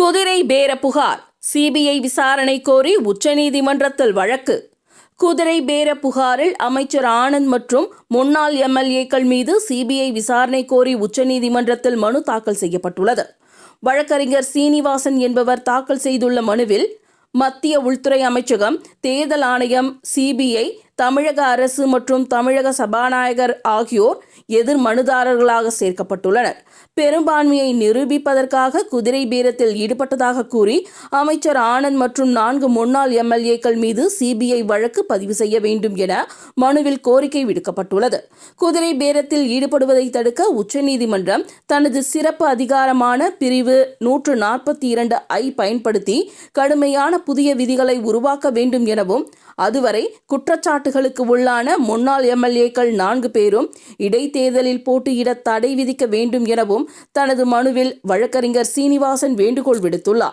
குதிரை பேர புகார் சிபிஐ விசாரணை கோரி உச்சநீதிமன்றத்தில் வழக்கு. குதிரை பேர புகாரில் அமைச்சர் ஆனந்த் மற்றும் முன்னாள் எம்எல்ஏக்கள் மீது சிபிஐ விசாரணை கோரி உச்சநீதிமன்றத்தில் மனு தாக்கல் செய்யப்பட்டுள்ளது. வழக்கறிஞர் சீனிவாசன் என்பவர் தாக்கல் செய்துள்ள மனுவில் மத்திய உள்துறை அமைச்சகம், தேர்தல் ஆணையம், சிபிஐ, தமிழக அரசு மற்றும் தமிழக சபாநாயகர் ஆகியோர் எதிர் மனுதாரர்களாக சேர்க்கப்பட்டுள்ளனர். பெரும்பான்மையை நிரூபிப்பதற்காக குதிரை பேரத்தில் ஈடுபட்டதாக கூறி அமைச்சர் ஆனந்த் மற்றும் 4 முன்னாள் எம்எல்ஏக்கள் மீது சிபிஐ வழக்கு பதிவு செய்ய வேண்டும் என மனுவில் கோரிக்கை விடுக்கப்பட்டுள்ளது. குதிரை பேரத்தில் ஈடுபடுவதை தடுக்க உச்சநீதிமன்றம் தனது சிறப்பு அதிகாரமான பிரிவு 142I பயன்படுத்தி கடுமையான புதிய விதிகளை உருவாக்க வேண்டும் எனவும், அதுவரை குற்றச்சாட்டுகளுக்கு உள்ளான முன்னாள் எம்எல்ஏக்கள் 4 பேரும் இடைத்தேர்தலில் போட்டியிட தடை விதிக்க வேண்டும் எனவும் தனது மனுவில் வழக்கறிஞர் சீனிவாசன் வேண்டுகோள் விடுத்துள்ளார்.